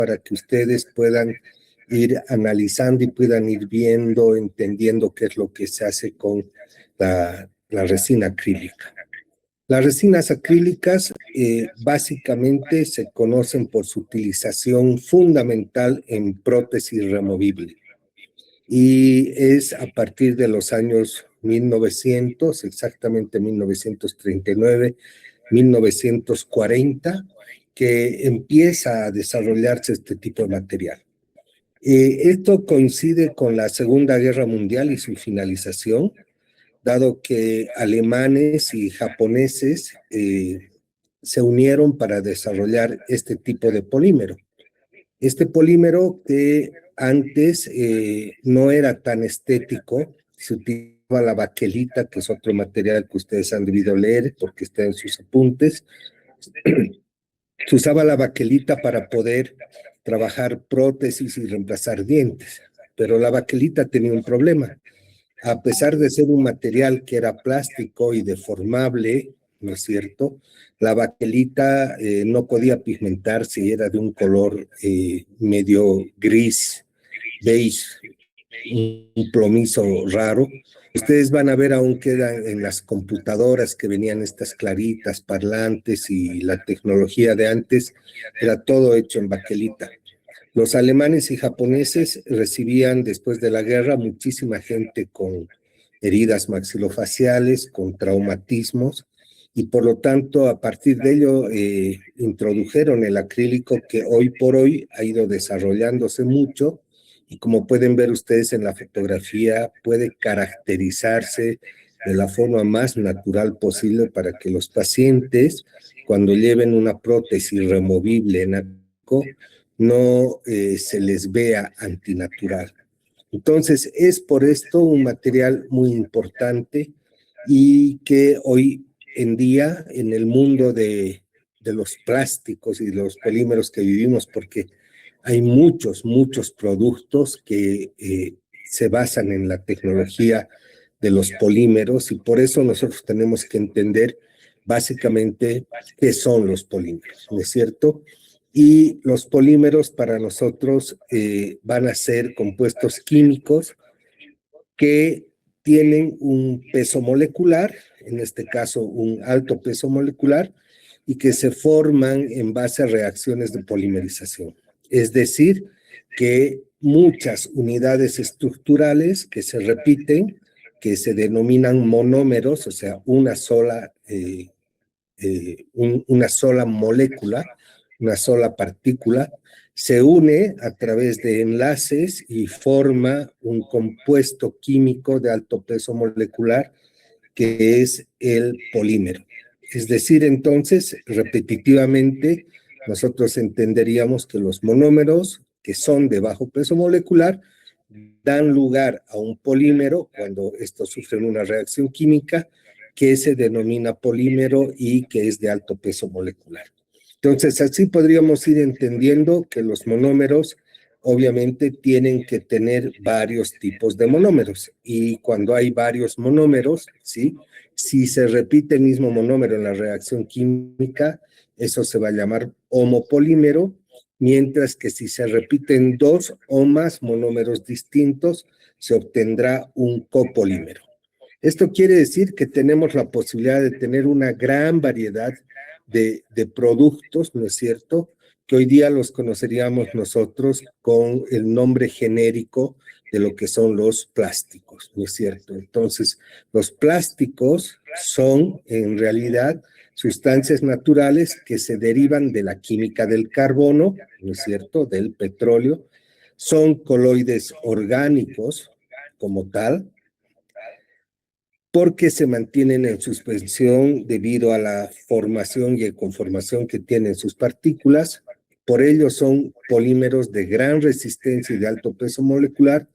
para que ustedes puedan ir analizando y puedan ir viendo, entendiendo qué es lo que se hace con la resina acrílica. Las resinas acrílicas básicamente se conocen por su utilización fundamental en prótesis removible y es a partir de los años 1900, exactamente 1939, 1940, que empieza a desarrollarse este tipo de material. Esto coincide con la Segunda Guerra Mundial y su finalización, dado que alemanes y japoneses se unieron para desarrollar este tipo de polímero. Este polímero que antes no era tan estético, se utilizaba la baquelita, que es otro material que ustedes han debido leer porque está en sus apuntes. Se usaba la baquelita para poder trabajar prótesis y reemplazar dientes, pero la baquelita tenía un problema. A pesar de ser un material que era plástico y deformable, ¿no es cierto? La baquelita no podía pigmentarse y era de un color medio gris, beige, un plomizo raro. Ustedes van a ver, aún quedan en las computadoras que venían estas claritas, parlantes y la tecnología de antes, era todo hecho en baquelita. Los alemanes y japoneses recibían después de la guerra muchísima gente con heridas maxilofaciales, con traumatismos, y por lo tanto a partir de ello introdujeron el acrílico que hoy por hoy ha ido desarrollándose mucho y como pueden ver ustedes en la fotografía puede caracterizarse de la forma más natural posible para que los pacientes cuando lleven una prótesis removible en acrílico no se les vea antinatural. Entonces, es por esto un material muy importante y que hoy en día en el mundo de los plásticos y de los polímeros que vivimos, porque hay muchos productos que se basan en la tecnología de los polímeros y por eso nosotros tenemos que entender básicamente qué son los polímeros, ¿no es cierto? Y los polímeros para nosotros van a ser compuestos químicos que tienen un peso molecular, en este caso un alto peso molecular, y que se forman en base a reacciones de polimerización. Es decir, que muchas unidades estructurales que se repiten, que se denominan monómeros, o sea, una sola molécula, una sola partícula, se une a través de enlaces y forma un compuesto químico de alto peso molecular que es el polímero. Es decir, entonces, repetitivamente, nosotros entenderíamos que los monómeros, que son de bajo peso molecular, dan lugar a un polímero cuando estos sufren una reacción química que se denomina polímero y que es de alto peso molecular. Entonces, así podríamos ir entendiendo que los monómeros obviamente tienen que tener varios tipos de monómeros y cuando hay varios monómeros, ¿sí? Si se repite el mismo monómero en la reacción química, eso se va a llamar homopolímero, mientras que si se repiten dos o más monómeros distintos, se obtendrá un copolímero. Esto quiere decir que tenemos la posibilidad de tener una gran variedad de productos, ¿no es cierto?, que hoy día los conoceríamos nosotros con el nombre genérico de lo que son los plásticos, ¿no es cierto? Entonces, los plásticos son en realidad sustancias naturales que se derivan de la química del carbono, ¿no es cierto?, del petróleo, son coloides orgánicos como tal, porque se mantienen en suspensión debido a la formación y conformación que tienen sus partículas. Por ello son polímeros de gran resistencia y de alto peso molecular,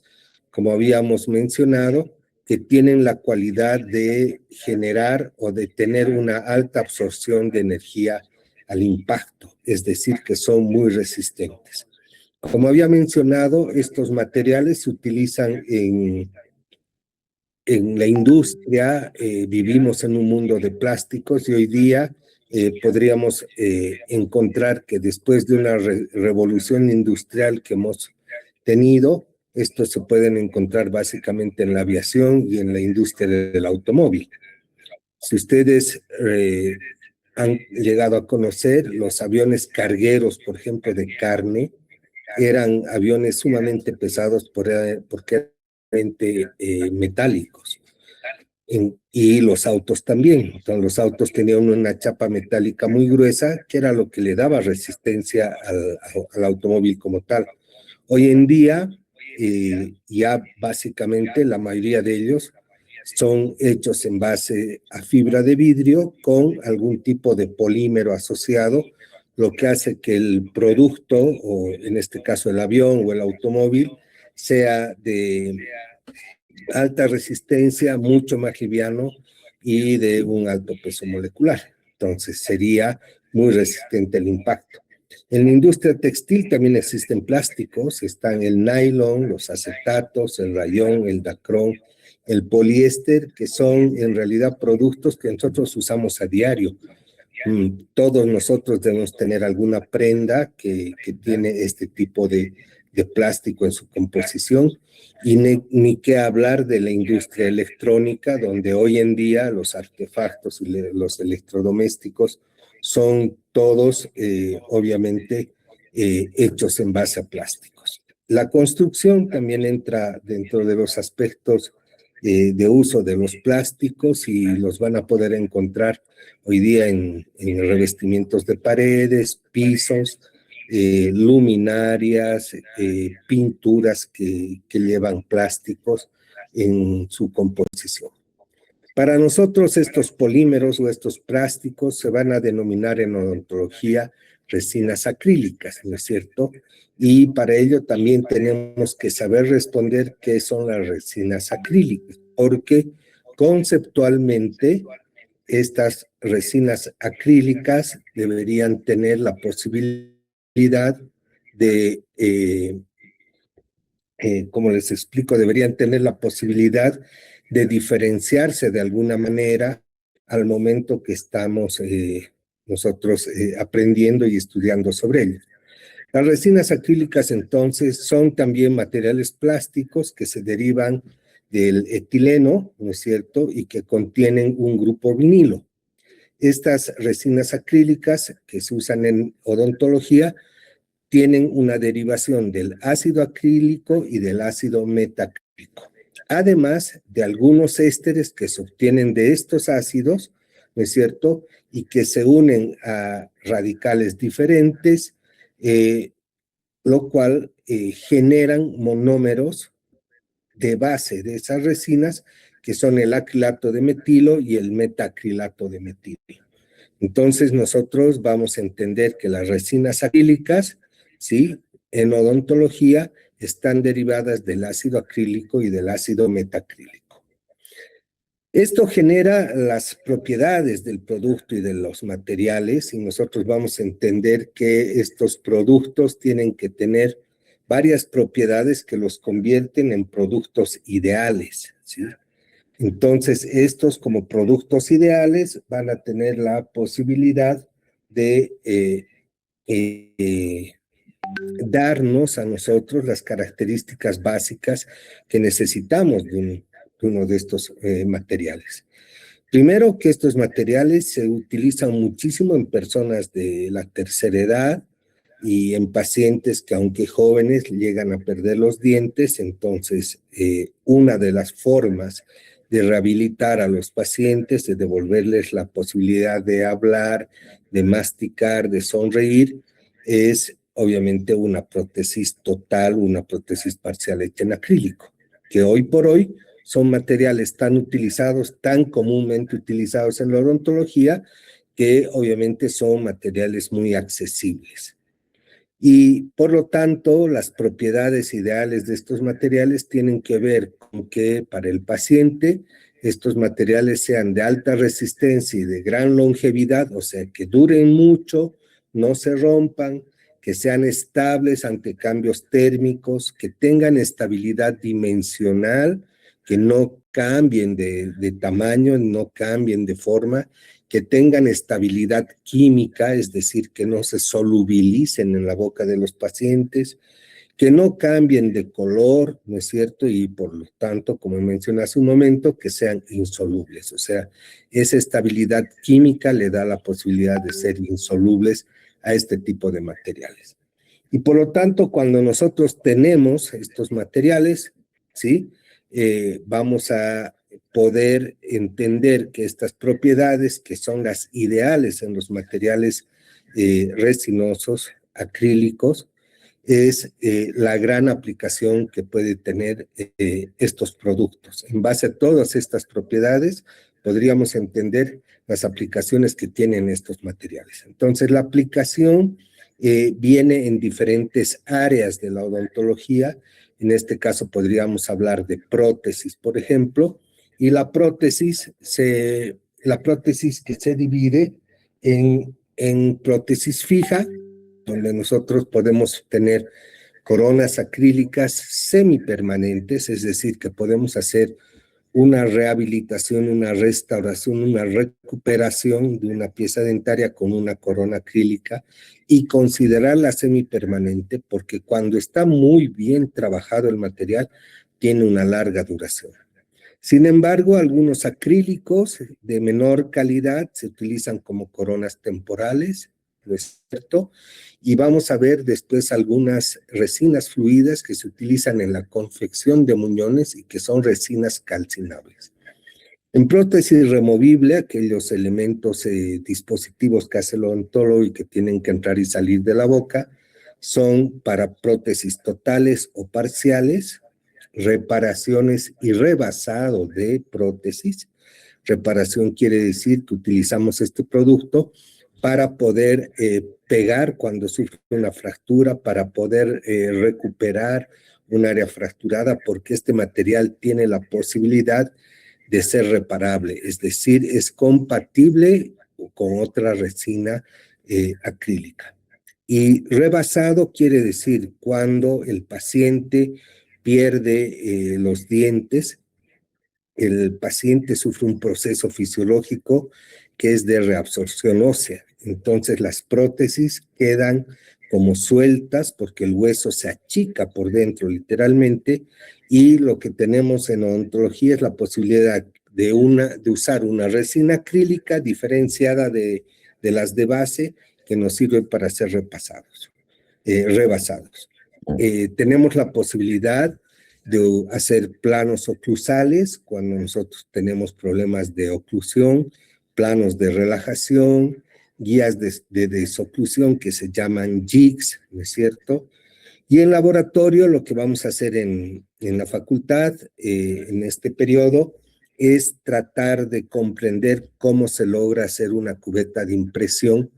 como habíamos mencionado, que tienen la cualidad de generar o de tener una alta absorción de energía al impacto, es decir, que son muy resistentes. Como había mencionado, estos materiales se utilizan en la industria, vivimos en un mundo de plásticos y hoy día podríamos encontrar que después de una revolución industrial que hemos tenido, estos se pueden encontrar básicamente en la aviación y en la industria del automóvil. Si ustedes han llegado a conocer los aviones cargueros, por ejemplo, de carne, eran aviones sumamente pesados porque eran metálicos. Y los autos también. Entonces, los autos tenían una chapa metálica muy gruesa, que era lo que le daba resistencia al automóvil como tal. Hoy en día, ya básicamente la mayoría de ellos son hechos en base a fibra de vidrio con algún tipo de polímero asociado, lo que hace que el producto, o en este caso el avión o el automóvil, sea de alta resistencia, mucho más liviano y de un alto peso molecular. Entonces sería muy resistente al impacto. En la industria textil también existen plásticos, están el nylon, los acetatos, el rayón, el dacrón, el poliéster, que son en realidad productos que nosotros usamos a diario. Todos nosotros debemos tener alguna prenda que tiene este tipo de plástico en su composición, y ni qué hablar de la industria electrónica, donde hoy en día los artefactos y los electrodomésticos son todos, obviamente, hechos en base a plásticos. La construcción también entra dentro de los aspectos de uso de los plásticos, y los van a poder encontrar hoy día en revestimientos de paredes, pisos, luminarias, pinturas que llevan plásticos en su composición. Para nosotros estos polímeros o estos plásticos se van a denominar en odontología resinas acrílicas, ¿no es cierto? Y para ello también tenemos que saber responder qué son las resinas acrílicas, porque conceptualmente estas resinas acrílicas deberían tener la posibilidad de, como les explico, deberían tener la posibilidad de diferenciarse de alguna manera al momento que estamos nosotros aprendiendo y estudiando sobre ellas. Las resinas acrílicas entonces son también materiales plásticos que se derivan del etileno, ¿no es cierto?, y que contienen un grupo vinilo. Estas resinas acrílicas que se usan en odontología tienen una derivación del ácido acrílico y del ácido metacrílico, además de algunos ésteres que se obtienen de estos ácidos, ¿no es cierto?, y que se unen a radicales diferentes, lo cual generan monómeros de base de esas resinas, que son el acrilato de metilo y el metacrilato de metilo. Entonces nosotros vamos a entender que las resinas acrílicas, ¿sí?, en odontología están derivadas del ácido acrílico y del ácido metacrílico. Esto genera las propiedades del producto y de los materiales, y nosotros vamos a entender que estos productos tienen que tener varias propiedades que los convierten en productos ideales, ¿sí? Entonces, estos como productos ideales van a tener la posibilidad de darnos a nosotros las características básicas que necesitamos de uno de estos materiales. Primero, que estos materiales se utilizan muchísimo en personas de la tercera edad y en pacientes que, aunque jóvenes, llegan a perder los dientes. Entonces, una de las formas de rehabilitar a los pacientes, de devolverles la posibilidad de hablar, de masticar, de sonreír, es obviamente una prótesis total, una prótesis parcial hecha en acrílico, que hoy por hoy son materiales tan utilizados, tan comúnmente utilizados en la odontología, que obviamente son materiales muy accesibles. Y por lo tanto, las propiedades ideales de estos materiales tienen que ver con que para el paciente estos materiales sean de alta resistencia y de gran longevidad, o sea, que duren mucho, no se rompan, que sean estables ante cambios térmicos, que tengan estabilidad dimensional, que no cambien de tamaño, no cambien de forma, que tengan estabilidad química, es decir, que no se solubilicen en la boca de los pacientes, que no cambien de color, ¿no es cierto? Y por lo tanto, como mencioné hace un momento, que sean insolubles. O sea, esa estabilidad química le da la posibilidad de ser insolubles a este tipo de materiales. Y por lo tanto, cuando nosotros tenemos estos materiales, ¿sí? Vamos a poder entender que estas propiedades, que son las ideales en los materiales resinosos, acrílicos, es la gran aplicación que puede tener estos productos. En base a todas estas propiedades, podríamos entender las aplicaciones que tienen estos materiales. Entonces, la aplicación viene en diferentes áreas de la odontología. En este caso, podríamos hablar de prótesis, por ejemplo, y la prótesis que se divide en prótesis fija, donde nosotros podemos tener coronas acrílicas semipermanentes, es decir, que podemos hacer una rehabilitación, una restauración, una recuperación de una pieza dentaria con una corona acrílica y considerarla semipermanente, porque cuando está muy bien trabajado el material, tiene una larga duración. Sin embargo, algunos acrílicos de menor calidad se utilizan como coronas temporales, ¿no es cierto? Y vamos a ver después algunas resinas fluidas que se utilizan en la confección de muñones y que son resinas calcinables. En prótesis removible, aquellos elementos, dispositivos que hace el odontólogo y que tienen que entrar y salir de la boca, son para prótesis totales o parciales, reparaciones y rebasado de prótesis. Reparación quiere decir que utilizamos este producto para poder pegar cuando sufre una fractura, para poder recuperar un área fracturada, porque este material tiene la posibilidad de ser reparable, es decir, es compatible con otra resina acrílica. Y rebasado quiere decir cuando el paciente pierde los dientes, el paciente sufre un proceso fisiológico que es de reabsorción ósea. Entonces las prótesis quedan como sueltas porque el hueso se achica por dentro literalmente, y lo que tenemos en odontología es la posibilidad de usar una resina acrílica diferenciada de las de base que nos sirven para ser rebasados. Tenemos la posibilidad de hacer planos oclusales cuando nosotros tenemos problemas de oclusión, planos de relajación, guías de desoclusión que se llaman jigs, ¿no es cierto? Y en laboratorio lo que vamos a hacer en la facultad en este periodo es tratar de comprender cómo se logra hacer una cubeta de impresión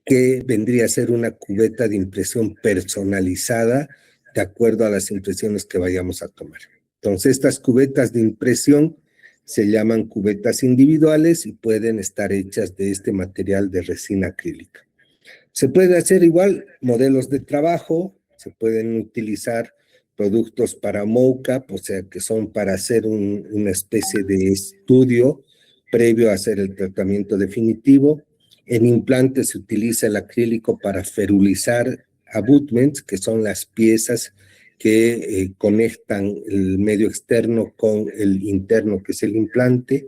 que vendría a ser una cubeta de impresión personalizada de acuerdo a las impresiones que vayamos a tomar. Entonces, estas cubetas de impresión se llaman cubetas individuales y pueden estar hechas de este material de resina acrílica. Se puede hacer igual modelos de trabajo, se pueden utilizar productos para mocap, o sea, que son para hacer una especie de estudio previo a hacer el tratamiento definitivo. En implantes se utiliza el acrílico para ferulizar abutments, que son las piezas que conectan el medio externo con el interno, que es el implante.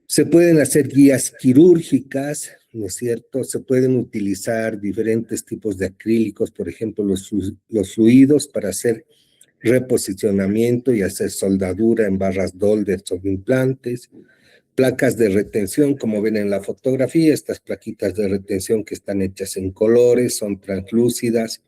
Se pueden hacer guías quirúrgicas, ¿no es cierto? Se pueden utilizar diferentes tipos de acrílicos, por ejemplo, los fluidos para hacer reposicionamiento y hacer soldadura en barras Dolder sobre implantes. Placas de retención, como ven en la fotografía, estas plaquitas de retención que están hechas en colores, son translúcidas,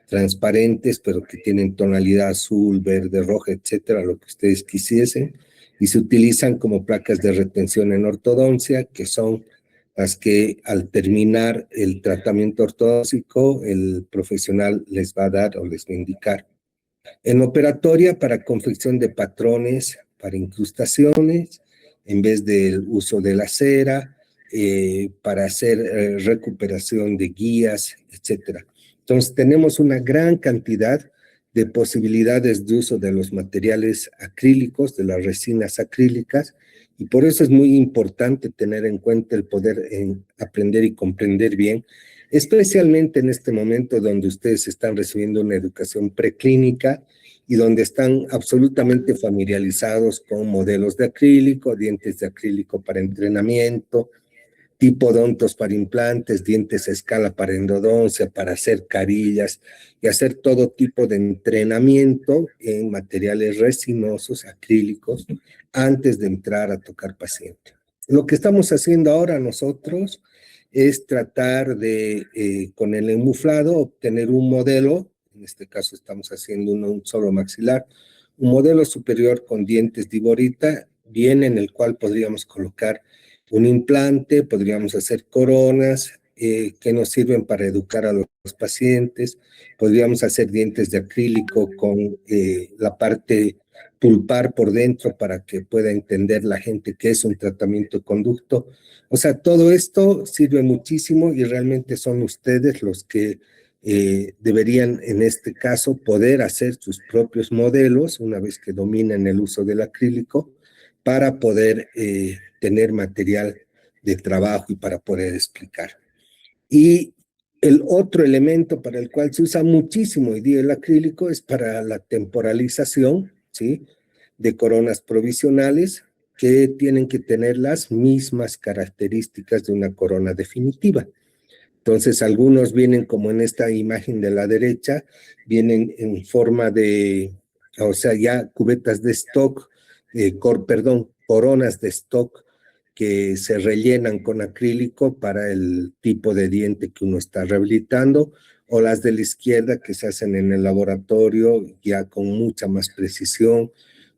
transparentes, pero que tienen tonalidad azul, verde, roja, etcétera, lo que ustedes quisiesen, y se utilizan como placas de retención en ortodoncia, que son las que al terminar el tratamiento ortodóntico, el profesional les va a dar o les va a indicar. En operatoria, para confección de patrones, para incrustaciones, en vez del uso de la cera, para hacer recuperación de guías, etcétera. Entonces, tenemos una gran cantidad de posibilidades de uso de los materiales acrílicos, de las resinas acrílicas, Y por eso es muy importante tener en cuenta el poder en aprender y comprender bien, especialmente en este momento donde ustedes están recibiendo una educación preclínica y donde están absolutamente familiarizados con modelos de acrílico, dientes de acrílico para entrenamiento, tipodontos para implantes, dientes a escala para endodoncia, para hacer carillas y hacer todo tipo de entrenamiento en materiales resinosos, acrílicos, antes de entrar a tocar paciente. Lo que estamos haciendo ahora nosotros es tratar de, con el emuflado, obtener un modelo, en este caso estamos haciendo un solo maxilar, un modelo superior con dientes de Iborita, bien en el cual podríamos colocar un implante, podríamos hacer coronas que nos sirven para educar a los pacientes, podríamos hacer dientes de acrílico con la parte pulpar por dentro para que pueda entender la gente qué es un tratamiento de conducto. O sea, todo esto sirve muchísimo y realmente son ustedes los que deberían, en este caso, poder hacer sus propios modelos una vez que dominen el uso del acrílico para poder tener material de trabajo y para poder explicar. Y el otro elemento para el cual se usa muchísimo hoy día el acrílico es para la temporalización, ¿sí? De coronas provisionales que tienen que tener las mismas características de una corona definitiva. Entonces, algunos vienen como en esta imagen de la derecha, vienen en forma de, o sea, ya cubetas de stock, coronas de stock que se rellenan con acrílico para el tipo de diente que uno está rehabilitando, o las de la izquierda que se hacen en el laboratorio ya con mucha más precisión,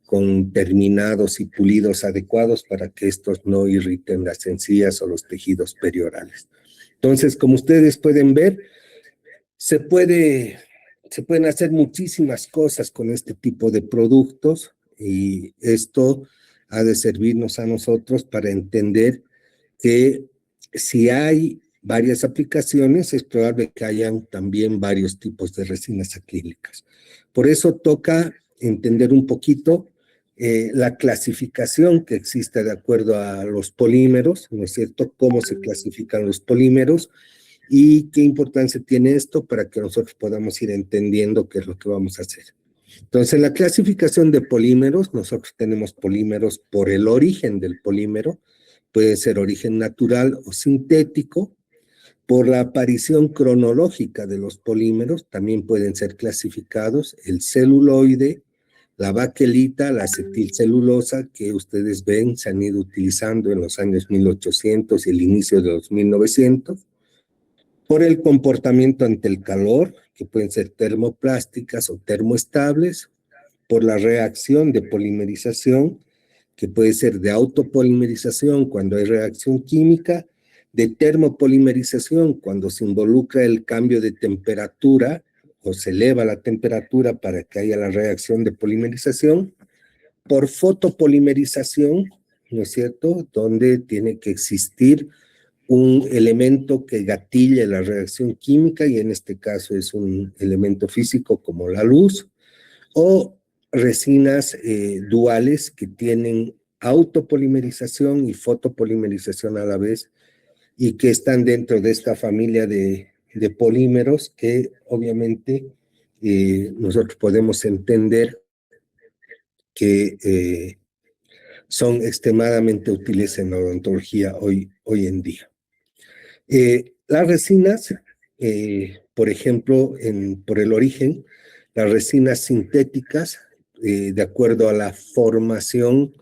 con terminados y pulidos adecuados para que estos no irriten las encías o los tejidos periorales. Entonces, como ustedes pueden ver, se pueden hacer muchísimas cosas con este tipo de productos y esto ha de servirnos a nosotros para entender que si hay varias aplicaciones, es probable que hayan también varios tipos de resinas acrílicas. Por eso toca entender un poquito la clasificación que existe de acuerdo a los polímeros, ¿no es cierto? Cómo se clasifican los polímeros y qué importancia tiene esto para que nosotros podamos ir entendiendo qué es lo que vamos a hacer. Entonces, en la clasificación de polímeros, nosotros tenemos polímeros por el origen del polímero, puede ser origen natural o sintético, por la aparición cronológica de los polímeros, también pueden ser clasificados el celuloide, la baquelita, la acetilcelulosa, que ustedes ven se han ido utilizando en los años 1800 y el inicio de los 1900, por el comportamiento ante el calor, que pueden ser termoplásticas o termoestables, por la reacción de polimerización, que puede ser de autopolimerización cuando hay reacción química, de termopolimerización cuando se involucra el cambio de temperatura o se eleva la temperatura para que haya la reacción de polimerización, por fotopolimerización, ¿no es cierto?, donde tiene que existir un elemento que gatille la reacción química y en este caso es un elemento físico como la luz, o resinas duales que tienen autopolimerización y fotopolimerización a la vez y que están dentro de esta familia de polímeros que obviamente nosotros podemos entender que son extremadamente útiles en la odontología hoy en día. Las resinas, por ejemplo, por el origen, las resinas sintéticas, de acuerdo a la formación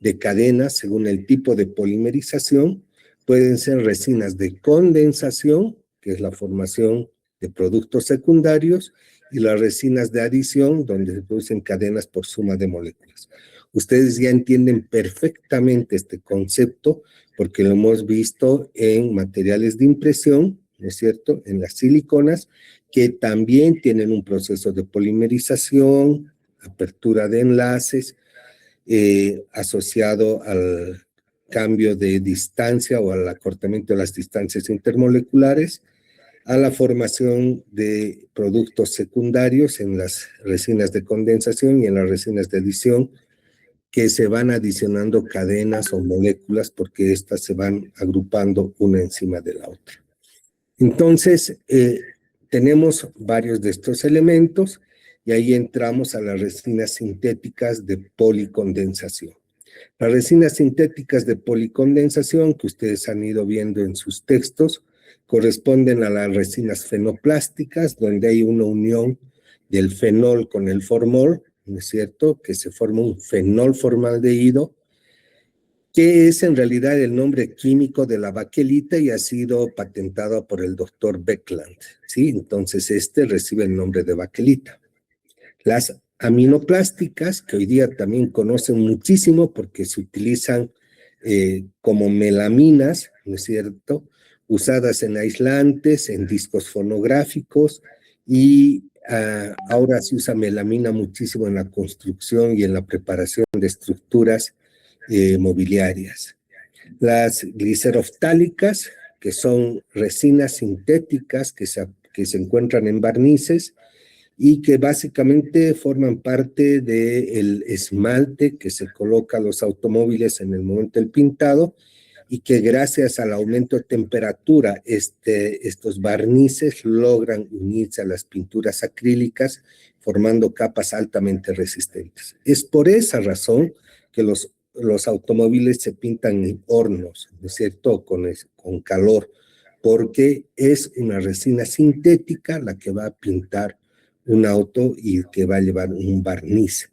de cadenas, según el tipo de polimerización, pueden ser resinas de condensación, que es la formación de productos secundarios, y las resinas de adición, donde se producen cadenas por suma de moléculas. Ustedes ya entienden perfectamente este concepto porque lo hemos visto en materiales de impresión, ¿no es cierto?, en las siliconas, que también tienen un proceso de polimerización, apertura de enlaces, asociado al cambio de distancia o al acortamiento de las distancias intermoleculares, a la formación de productos secundarios en las resinas de condensación y en las resinas de adición, que se van adicionando cadenas o moléculas porque estas se van agrupando una encima de la otra. Entonces, tenemos varios de estos elementos y ahí entramos a las resinas sintéticas de policondensación. Las resinas sintéticas de policondensación que ustedes han ido viendo en sus textos corresponden a las resinas fenoplásticas, donde hay una unión del fenol con el formol, ¿no es cierto? Que se forma un fenol formaldehído, que es en realidad el nombre químico de la baquelita y ha sido patentado por el doctor Beckland, ¿sí? Entonces este recibe el nombre de baquelita. Las aminoplásticas, que hoy día también conocen muchísimo porque se utilizan como melaminas, ¿no es cierto?, usadas en aislantes, en discos fonográficos y ahora se usa melamina muchísimo en la construcción y en la preparación de estructuras mobiliarias. Las gliceroftálicas, que son resinas sintéticas que se encuentran en barnices y que básicamente forman parte del esmalte que se coloca a los automóviles en el momento del pintado y que gracias al aumento de temperatura estos barnices logran unirse a las pinturas acrílicas formando capas altamente resistentes. Es por esa razón que los automóviles se pintan en hornos, ¿no es cierto?, con calor, porque es una resina sintética la que va a pintar un auto y que va a llevar un barniz.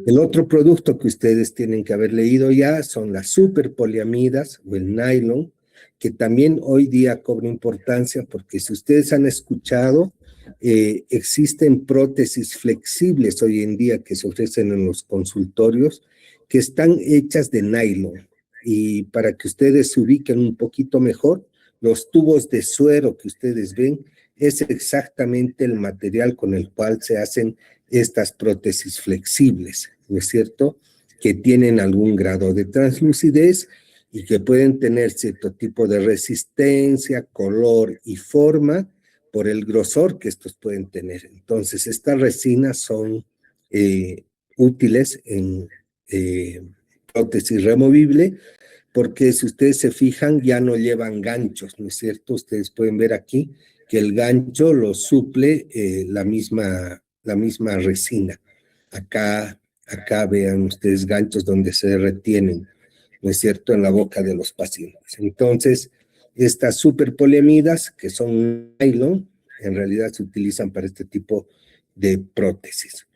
El otro producto que ustedes tienen que haber leído ya son las superpoliamidas o el nylon, que también hoy día cobra importancia porque si ustedes han escuchado, existen prótesis flexibles hoy en día que se ofrecen en los consultorios que están hechas de nylon. Y para que ustedes se ubiquen un poquito mejor, los tubos de suero que ustedes ven es exactamente el material con el cual se hacen estas prótesis flexibles, ¿no es cierto?, que tienen algún grado de translucidez y que pueden tener cierto tipo de resistencia, color y forma por el grosor que estos pueden tener. Entonces, estas resinas son útiles en prótesis removible porque si ustedes se fijan ya no llevan ganchos, ¿no es cierto? Ustedes pueden ver aquí que el gancho lo suple la misma resina. Acá vean ustedes ganchos donde se retienen, ¿no es cierto?, en la boca de los pacientes. Entonces, estas superpoliamidas, que son nylon, en realidad se utilizan para este tipo de prótesis.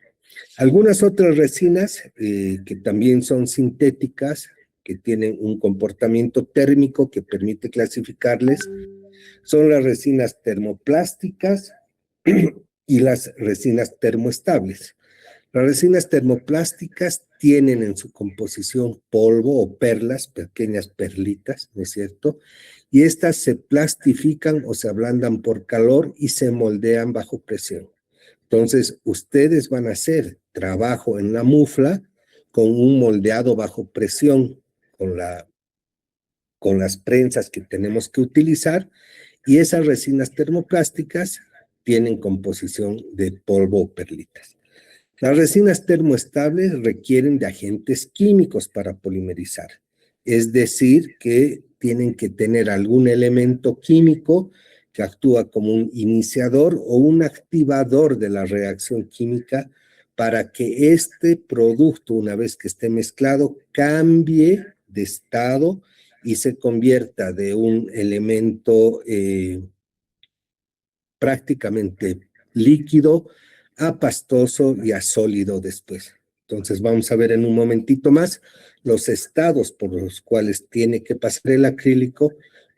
Algunas otras resinas que también son sintéticas, que tienen un comportamiento térmico que permite clasificarles, son las resinas termoplásticas y las resinas termoestables. Las resinas termoplásticas tienen en su composición polvo o perlas, pequeñas perlitas, ¿no es cierto? Y estas se plastifican o se ablandan por calor y se moldean bajo presión. Entonces, ustedes van a hacer trabajo en la mufla con un moldeado bajo presión, con las prensas que tenemos que utilizar, y esas resinas termoplásticas tienen composición de polvo o perlitas. Las resinas termoestables requieren de agentes químicos para polimerizar, es decir, que tienen que tener algún elemento químico que actúa como un iniciador o un activador de la reacción química para que este producto, una vez que esté mezclado, cambie de estado y se convierta de un elemento prácticamente líquido a pastoso y a sólido después. Entonces vamos a ver en un momentito más los estados por los cuales tiene que pasar el acrílico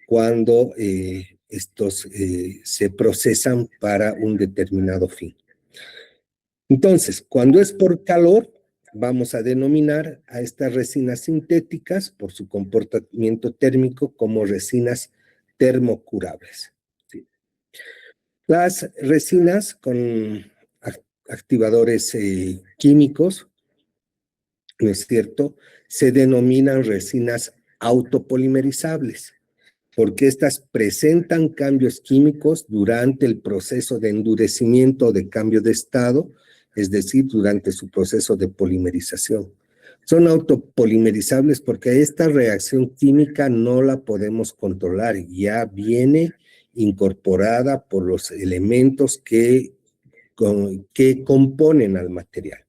cuando estos se procesan para un determinado fin. Entonces, cuando es por calor, vamos a denominar a estas resinas sintéticas por su comportamiento térmico como resinas termocurables. ¿Sí? Las resinas con activadores químicos, ¿no es cierto?, se denominan resinas autopolimerizables, porque estas presentan cambios químicos durante el proceso de endurecimiento o de cambio de estado, es decir, durante su proceso de polimerización. Son autopolimerizables porque esta reacción química no la podemos controlar, ya viene incorporada por los elementos que componen al material.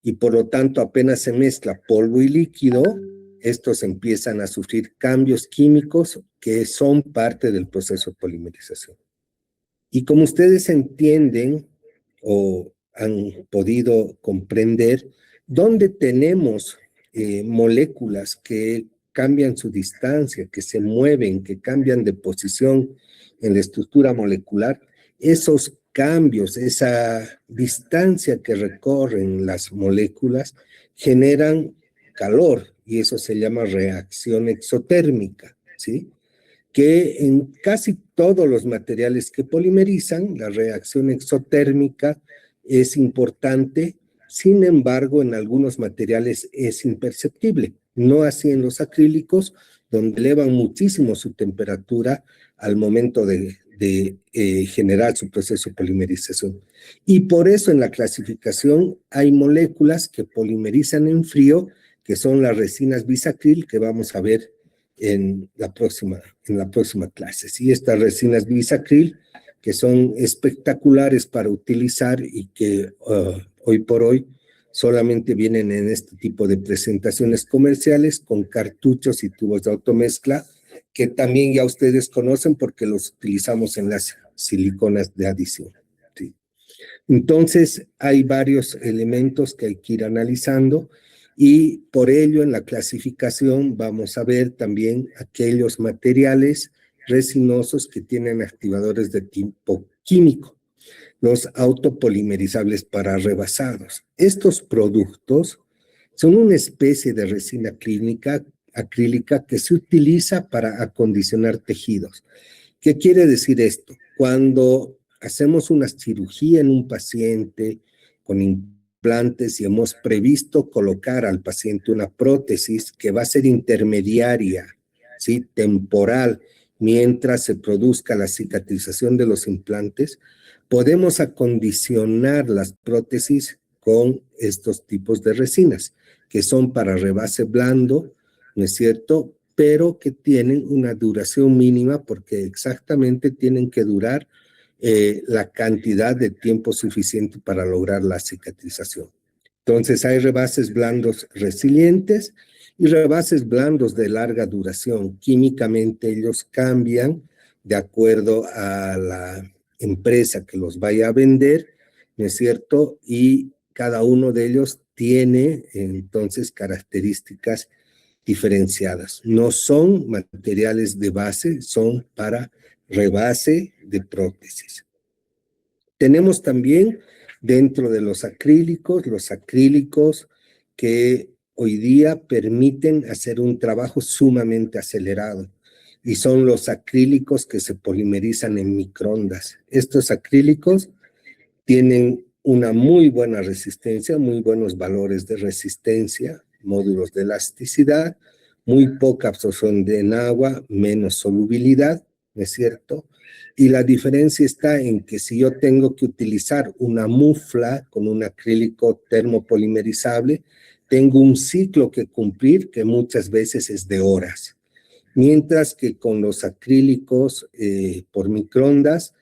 Y por lo tanto, apenas se mezcla polvo y líquido, estos empiezan a sufrir cambios químicos que son parte del proceso de polimerización. Y como ustedes entienden o han podido comprender, ¿dónde tenemos moléculas que cambian su distancia, que se mueven, que cambian de posición en la estructura molecular? Esos cambios, esa distancia que recorren las moléculas, generan calor y eso se llama reacción exotérmica, ¿sí? Que en casi todos los materiales que polimerizan, la reacción exotérmica es importante, sin embargo, en algunos materiales es imperceptible, no así en los acrílicos, donde elevan muchísimo su temperatura al momento de generar su proceso de polimerización. Y por eso en la clasificación hay moléculas que polimerizan en frío, que son las resinas bisacril, que vamos a ver en la próxima clase. Sí, estas resinas bisacril que son espectaculares para utilizar y que hoy por hoy solamente vienen en este tipo de presentaciones comerciales con cartuchos y tubos de automezcla que también ya ustedes conocen porque los utilizamos en las siliconas de adición. ¿Sí? Entonces, hay varios elementos que hay que ir analizando y por ello en la clasificación vamos a ver también aquellos materiales resinosos que tienen activadores de tipo químico, los autopolimerizables para rebasados. Estos productos son una especie de resina acrílica que se utiliza para acondicionar tejidos. ¿Qué quiere decir esto? Cuando hacemos una cirugía en un paciente con implantes y hemos previsto colocar al paciente una prótesis que va a ser intermediaria, ¿sí? Temporal, mientras se produzca la cicatrización de los implantes, podemos acondicionar las prótesis con estos tipos de resinas, que son para rebase blando, ¿no es cierto?, pero que tienen una duración mínima porque exactamente tienen que durar la cantidad de tiempo suficiente para lograr la cicatrización. Entonces hay rebases blandos resilientes y rebases blandos de larga duración. Químicamente ellos cambian de acuerdo a la empresa que los vaya a vender, ¿no es cierto? Y cada uno de ellos tiene entonces características diferenciadas. No son materiales de base, son para rebase de prótesis. Tenemos también dentro de los acrílicos que hoy día permiten hacer un trabajo sumamente acelerado y son los acrílicos que se polimerizan en microondas. Estos acrílicos tienen una muy buena resistencia, muy buenos valores de resistencia, módulos de elasticidad, muy poca absorción en agua, menos solubilidad, ¿no es cierto? Y la diferencia está en que si yo tengo que utilizar una mufla con un acrílico termopolimerizable, tengo un ciclo que cumplir que muchas veces es de horas. Mientras que con los acrílicos por microondas,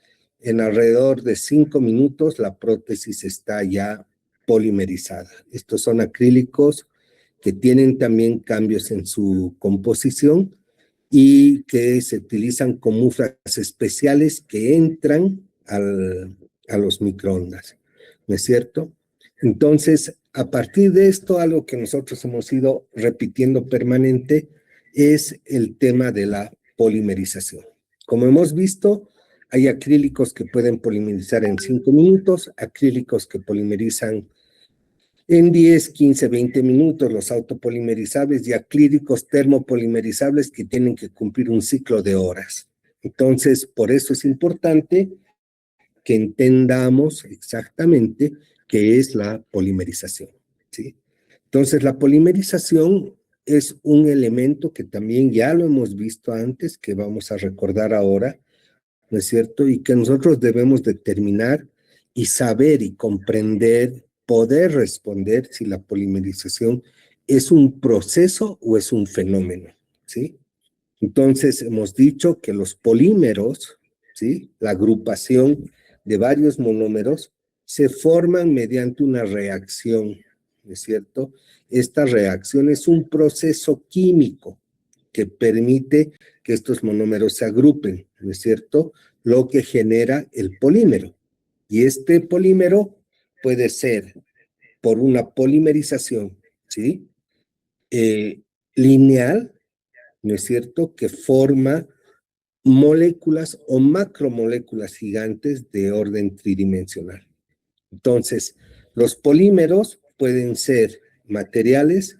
en alrededor de 5 minutos la prótesis está ya polimerizada. Estos son acrílicos que tienen también cambios en su composición y que se utilizan con muflas especiales que entran a los microondas, ¿no es cierto? Entonces, a partir de esto, algo que nosotros hemos ido repitiendo permanente es el tema de la polimerización. Como hemos visto, hay acrílicos que pueden polimerizar en 5 minutos, acrílicos que polimerizan en 10, 15, 20 minutos, los autopolimerizables y acrílicos termopolimerizables que tienen que cumplir un ciclo de horas. Entonces, por eso es importante que entendamos exactamente qué es la polimerización, ¿sí? Entonces, la polimerización es un elemento que también ya lo hemos visto antes, que vamos a recordar ahora, ¿no es cierto? Y que nosotros debemos determinar y saber y comprender, poder responder si la polimerización ¿es un proceso o es un fenómeno? ¿Sí? Entonces, hemos dicho que los polímeros, ¿sí? La agrupación de varios monómeros, se forman mediante una reacción, ¿no es cierto? Esta reacción es un proceso químico que permite que estos monómeros se agrupen, ¿no es cierto? Lo que genera el polímero. Y este polímero puede ser por una polimerización, ¿sí? Lineal, ¿no es cierto?, que forma moléculas o macromoléculas gigantes de orden tridimensional. Entonces, los polímeros pueden ser materiales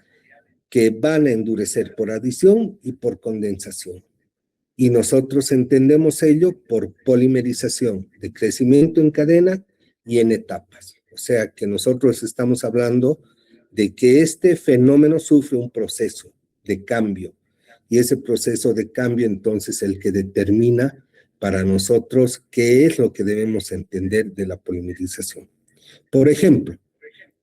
que van a endurecer por adición y por condensación. Y nosotros entendemos ello por polimerización, de crecimiento en cadena y en etapas. O sea que nosotros estamos hablando de que este fenómeno sufre un proceso de cambio. Y ese proceso de cambio entonces el que determina para nosotros qué es lo que debemos entender de la polimerización. Por ejemplo,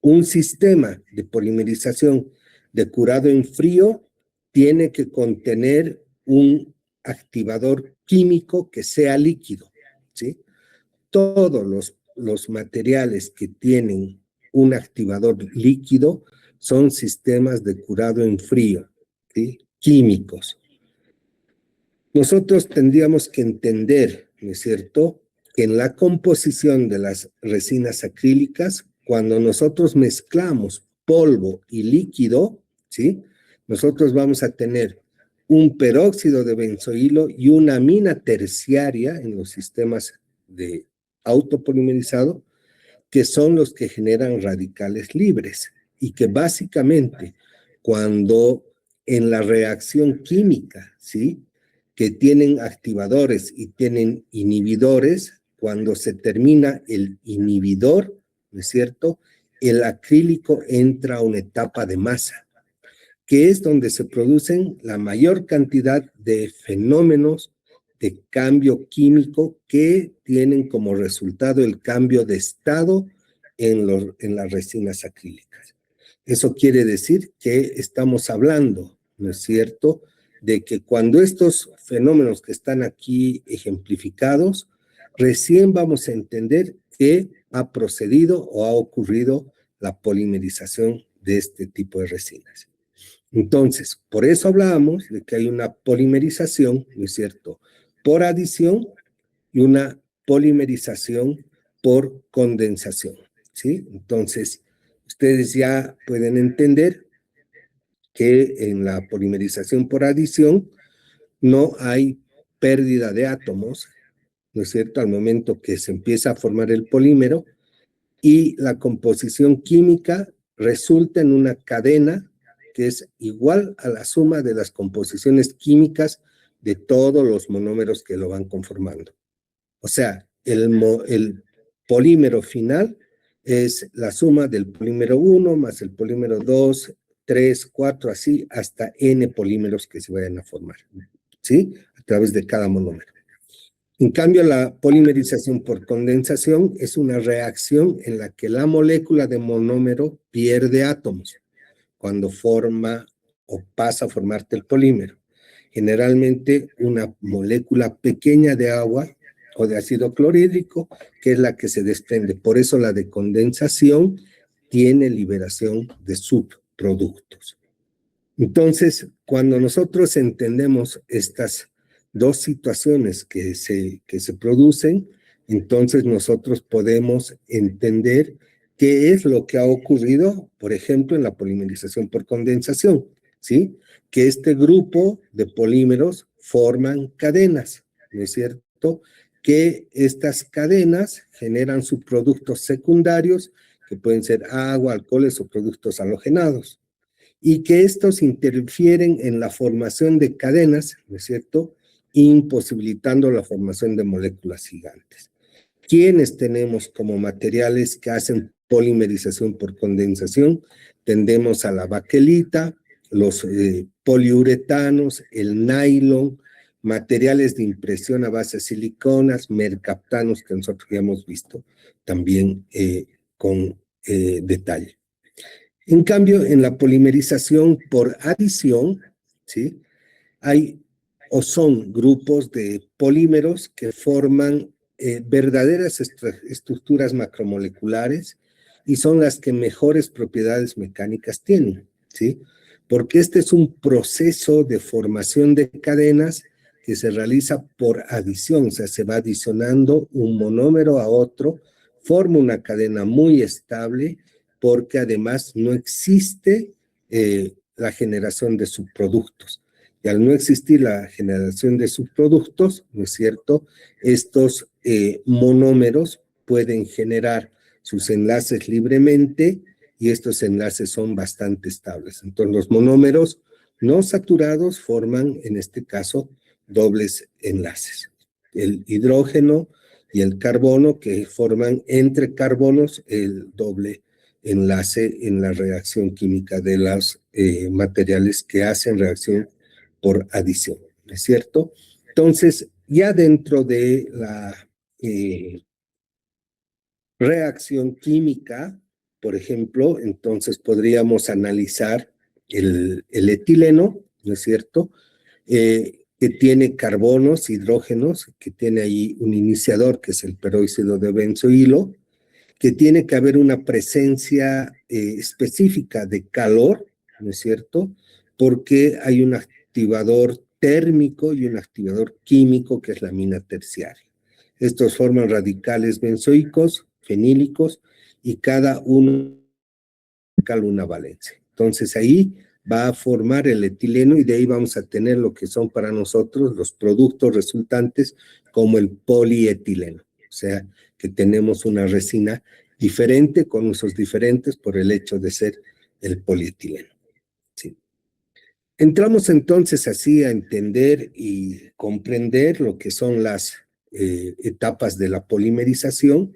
un sistema de polimerización de curado en frío tiene que contener un activador químico que sea líquido, ¿sí? Todos los materiales que tienen un activador líquido son sistemas de curado en frío, ¿sí? Químicos. Nosotros tendríamos que entender, ¿no es cierto?, que en la composición de las resinas acrílicas, cuando nosotros mezclamos polvo y líquido, ¿sí?, nosotros vamos a tener un peróxido de benzoilo y una amina terciaria en los sistemas de autopolimerizado, que son los que generan radicales libres y que básicamente cuando en la reacción química, ¿sí?, que tienen activadores y tienen inhibidores, cuando se termina el inhibidor, ¿no es cierto?, el acrílico entra a una etapa de masa, que es donde se producen la mayor cantidad de fenómenos de cambio químico que tienen como resultado el cambio de estado en las resinas acrílicas. Eso quiere decir que estamos hablando, ¿no es cierto?, de que cuando estos fenómenos que están aquí ejemplificados, recién vamos a entender que ha procedido o ha ocurrido la polimerización de este tipo de resinas. Entonces, por eso hablábamos de que hay una polimerización, ¿no es cierto?, por adición y una polimerización por condensación, ¿sí? Entonces, ustedes ya pueden entender que en la polimerización por adición no hay pérdida de átomos, ¿no es cierto?, al momento que se empieza a formar el polímero, y la composición química resulta en una cadena que es igual a la suma de las composiciones químicas de todos los monómeros que lo van conformando. O sea, el polímero final es la suma del polímero 1 más el polímero 2, 3, 4, así hasta n polímeros que se vayan a formar, ¿sí?, a través de cada monómero. En cambio, la polimerización por condensación es una reacción en la que la molécula de monómero pierde átomos cuando forma o pasa a formarte el polímero. Generalmente una molécula pequeña de agua o de ácido clorhídrico, que es la que se desprende. Por eso la de condensación tiene liberación de subproductos. Entonces, cuando nosotros entendemos estas dos situaciones que se producen, entonces nosotros podemos entender qué es lo que ha ocurrido, por ejemplo, en la polimerización por condensación, ¿sí? Que este grupo de polímeros forman cadenas, ¿no es cierto?, que estas cadenas generan subproductos secundarios, que pueden ser agua, alcoholes o productos halogenados, y que estos interfieren en la formación de cadenas, ¿no es cierto?, imposibilitando la formación de moléculas gigantes. ¿Quiénes tenemos como materiales que hacen polimerización por condensación? Tendemos a la baquelita, los poliuretanos, el nylon, materiales de impresión a base de siliconas, mercaptanos, que nosotros ya hemos visto también con detalle. En cambio, en la polimerización por adición, ¿sí? Hay o son grupos de polímeros que forman verdaderas estructuras macromoleculares y son las que mejores propiedades mecánicas tienen, ¿sí? Porque este es un proceso de formación de cadenas que se realiza por adición, o sea, se va adicionando un monómero a otro, forma una cadena muy estable porque además no existe la generación de subproductos. Y al no existir la generación de subproductos, ¿no es cierto? Estos monómeros pueden generar sus enlaces libremente y estos enlaces son bastante estables. Entonces, los monómeros no saturados forman, en este caso, dobles enlaces. El hidrógeno y el carbono que forman entre carbonos el doble enlace en la reacción química de los materiales que hacen reacción por adición, ¿no es cierto? Entonces, ya dentro de la reacción química, por ejemplo, entonces podríamos analizar el etileno, ¿no es cierto? Que tiene carbonos, hidrógenos, que tiene ahí un iniciador que es el peróxido de benzoilo, que tiene que haber una presencia específica de calor, ¿no es cierto? Porque hay un activador térmico y un activador químico que es la amina terciaria. Estos forman radicales benzoicos, fenílicos, y cada uno una valencia. Entonces ahí va a formar el etileno y de ahí vamos a tener lo que son para nosotros los productos resultantes como el polietileno. O sea, que tenemos una resina diferente con usos diferentes por el hecho de ser el polietileno. Sí. Entramos entonces así a entender y comprender lo que son las etapas de la polimerización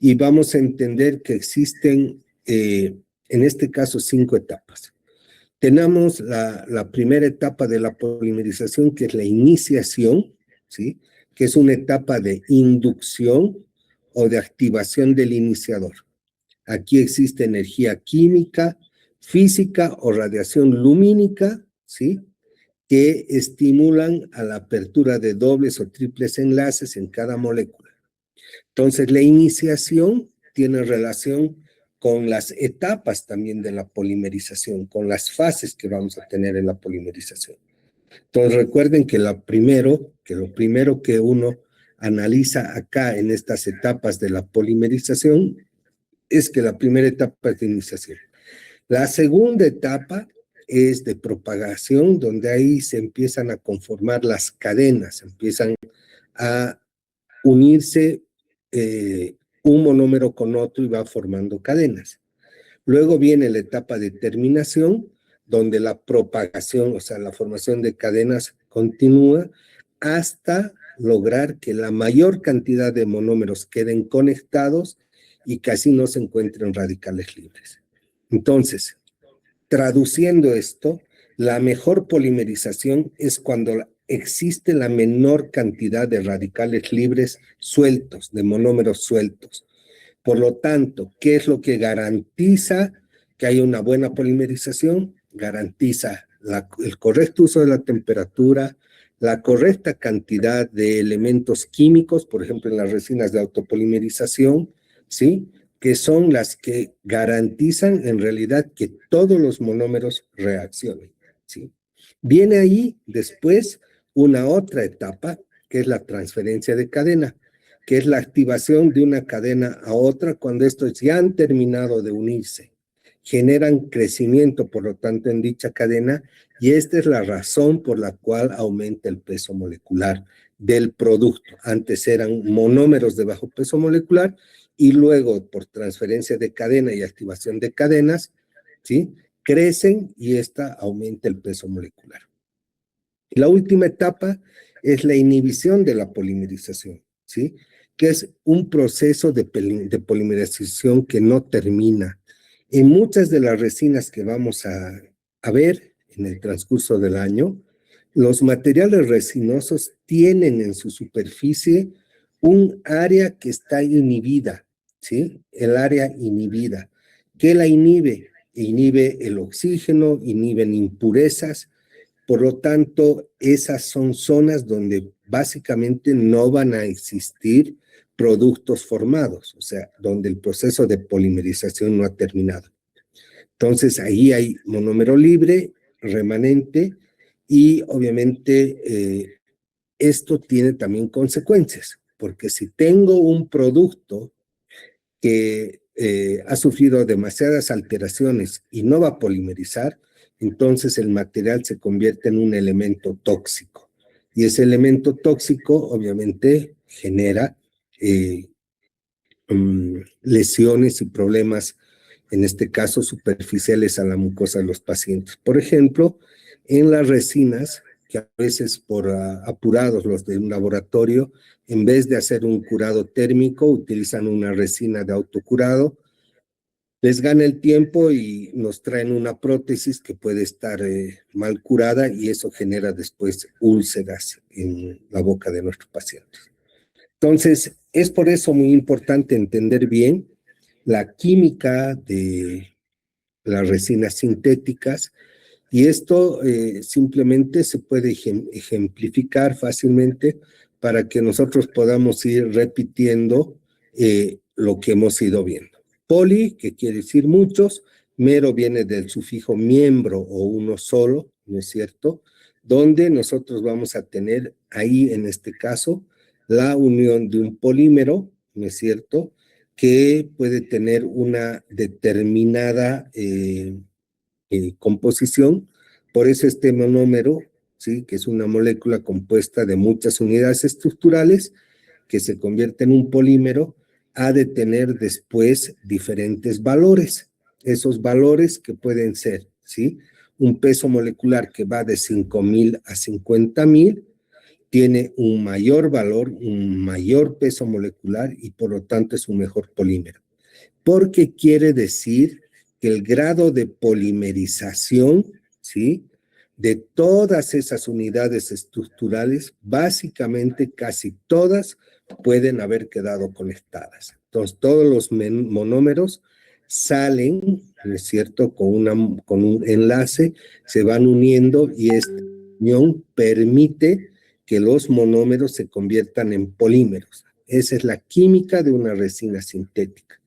y vamos a entender que existen, en este caso, 5 etapas. Tenemos la primera etapa de la polimerización, que es la iniciación, ¿sí? Que es una etapa de inducción o de activación del iniciador. Aquí existe energía química, física o radiación lumínica, ¿sí? Que estimulan a la apertura de dobles o triples enlaces en cada molécula. Entonces, la iniciación tiene relación con las etapas también de la polimerización, con las fases que vamos a tener en la polimerización. Entonces, recuerden que lo primero que uno analiza acá en estas etapas de la polimerización es que la primera etapa es de iniciación. La segunda etapa es de propagación, donde ahí se empiezan a conformar las cadenas, empiezan a unirse un monómero con otro y va formando cadenas. Luego viene la etapa de terminación, donde la propagación, o sea, la formación de cadenas continúa hasta lograr que la mayor cantidad de monómeros queden conectados y casi no se encuentren radicales libres. Entonces, traduciendo esto, la mejor polimerización es cuando existe la menor cantidad de radicales libres sueltos, de monómeros sueltos. Por lo tanto, ¿qué es lo que garantiza que haya una buena polimerización? Garantiza el correcto uso de la temperatura, la correcta cantidad de elementos químicos, por ejemplo, en las resinas de autopolimerización, ¿sí? Que son las que garantizan en realidad que todos los monómeros reaccionen, ¿sí? Viene ahí después una otra etapa, que es la transferencia de cadena, que es la activación de una cadena a otra cuando estos ya han terminado de unirse. Generan crecimiento, por lo tanto, en dicha cadena, y esta es la razón por la cual aumenta el peso molecular del producto. Antes eran monómeros de bajo peso molecular y luego por transferencia de cadena y activación de cadenas, ¿sí? Crecen y esta aumenta el peso molecular. La última etapa es la inhibición de la polimerización, ¿sí? Que es un proceso de polimerización que no termina. En muchas de las resinas que vamos a ver en el transcurso del año, los materiales resinosos tienen en su superficie un área que está inhibida, ¿sí? El área inhibida. ¿Qué la inhibe? inhibe el oxígeno, inhiben impurezas. Por lo tanto, esas son zonas donde básicamente no van a existir productos formados, o sea, donde el proceso de polimerización no ha terminado. Entonces, ahí hay monómero libre, remanente, y obviamente esto tiene también consecuencias, porque si tengo un producto que ha sufrido demasiadas alteraciones y no va a polimerizar, entonces el material se convierte en un elemento tóxico. Y ese elemento tóxico obviamente genera lesiones y problemas, en este caso superficiales a la mucosa de los pacientes. Por ejemplo, en las resinas, que a veces por apurados los de un laboratorio, en vez de hacer un curado térmico, utilizan una resina de autocurado, les gana el tiempo y nos traen una prótesis que puede estar mal curada y eso genera después úlceras en la boca de nuestros pacientes. Entonces, es por eso muy importante entender bien la química de las resinas sintéticas y esto simplemente se puede ejemplificar fácilmente para que nosotros podamos ir repitiendo lo que hemos ido viendo. Poli, que quiere decir muchos, mero viene del sufijo miembro o uno solo, ¿no es cierto? Donde nosotros vamos a tener ahí, en este caso, la unión de un polímero, ¿no es cierto?, que puede tener una determinada composición. Por eso este monómero, ¿sí?, que es una molécula compuesta de muchas unidades estructurales que se convierte en un polímero, ha de tener después diferentes valores. Esos valores que pueden ser, ¿sí?, un peso molecular que va de 5.000 a 50.000, tiene un mayor valor, un mayor peso molecular y por lo tanto es un mejor polímero. Porque quiere decir que el grado de polimerización, ¿sí?, de todas esas unidades estructurales, básicamente casi todas pueden haber quedado conectadas. Entonces, todos los monómeros salen, ¿no es cierto?, con un enlace, se van uniendo y esta unión permite que los monómeros se conviertan en polímeros. Esa es la química de una resina sintética.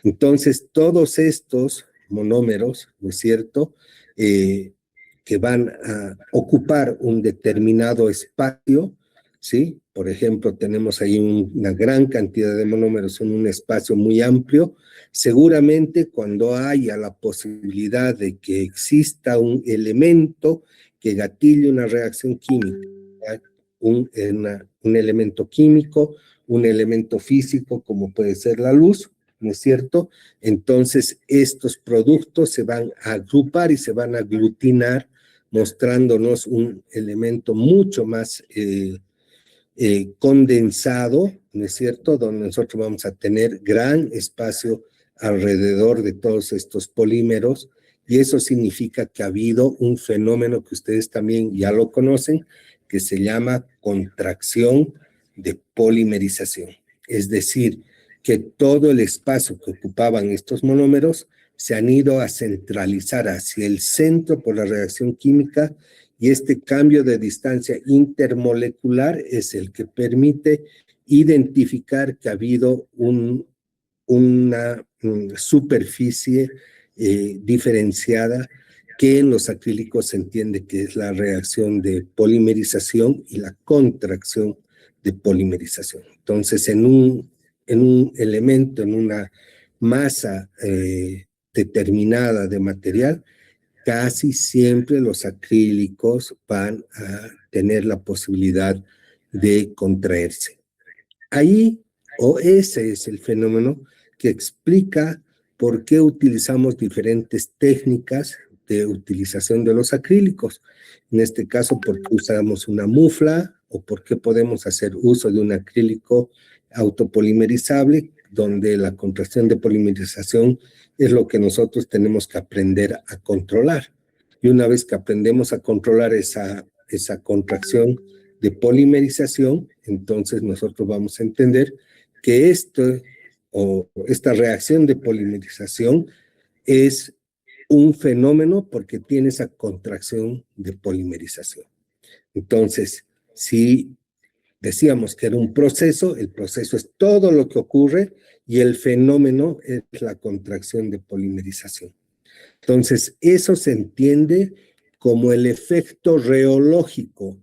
Entonces, todos estos monómeros, ¿no es cierto?, que van a ocupar un determinado espacio, ¿sí? Por ejemplo, tenemos ahí una gran cantidad de monómeros en un espacio muy amplio. Seguramente cuando haya la posibilidad de que exista un elemento que gatille una reacción química, un elemento químico, un elemento físico como puede ser la luz, ¿no es cierto? Entonces, estos productos se van a agrupar y se van a aglutinar, mostrándonos un elemento mucho más condensado, ¿no es cierto?, donde nosotros vamos a tener gran espacio alrededor de todos estos polímeros, y eso significa que ha habido un fenómeno que ustedes también ya lo conocen, que se llama contracción de polimerización. Es decir, que todo el espacio que ocupaban estos monómeros se han ido a centralizar hacia el centro por la reacción química, y este cambio de distancia intermolecular es el que permite identificar que ha habido una superficie diferenciada que en los acrílicos se entiende que es la reacción de polimerización y la contracción de polimerización. Entonces, en un elemento, en una masa determinada de material, casi siempre los acrílicos van a tener la posibilidad de contraerse. Ahí, o ese es el fenómeno que explica por qué utilizamos diferentes técnicas de utilización de los acrílicos. En este caso, por qué usamos una mufla o por qué podemos hacer uso de un acrílico autopolimerizable, donde la contracción de polimerización es lo que nosotros tenemos que aprender a controlar. Y una vez que aprendemos a controlar esa contracción de polimerización, entonces nosotros vamos a entender que esta reacción de polimerización es un fenómeno porque tiene esa contracción de polimerización. Entonces, si decíamos que era un proceso, el proceso es todo lo que ocurre y el fenómeno es la contracción de polimerización. Entonces, eso se entiende como el efecto reológico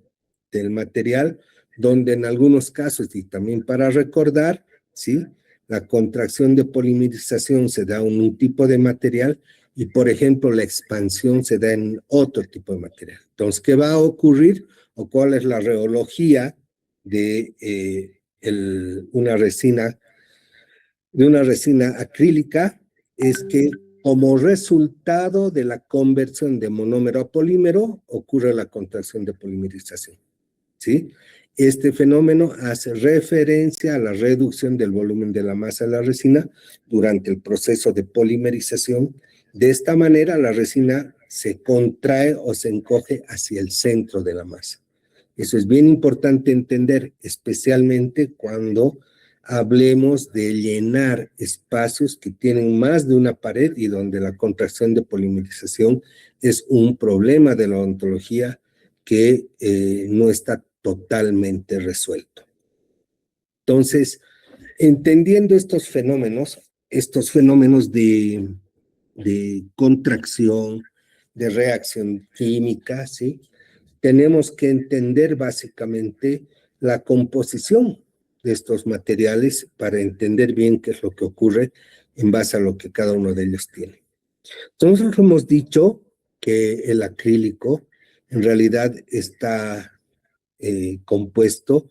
del material, donde en algunos casos, y también para recordar, ¿sí? La contracción de polimerización se da en un tipo de material y, por ejemplo, la expansión se da en otro tipo de material. Entonces, ¿qué va a ocurrir o cuál es la reología de una resina acrílica? Es que como resultado de la conversión de monómero a polímero ocurre la contracción de polimerización, ¿sí? Este fenómeno hace referencia a la reducción del volumen de la masa de la resina durante el proceso de polimerización. De esta manera, la resina se contrae o se encoge hacia el centro de la masa. Eso es bien importante entender, especialmente cuando hablemos de llenar espacios que tienen más de una pared y donde la contracción de polimerización es un problema de la odontología que no está totalmente resuelto. Entonces, entendiendo estos fenómenos de contracción, de reacción química, ¿sí? Tenemos que entender básicamente la composición de estos materiales para entender bien qué es lo que ocurre en base a lo que cada uno de ellos tiene. Nosotros hemos dicho que el acrílico en realidad está compuesto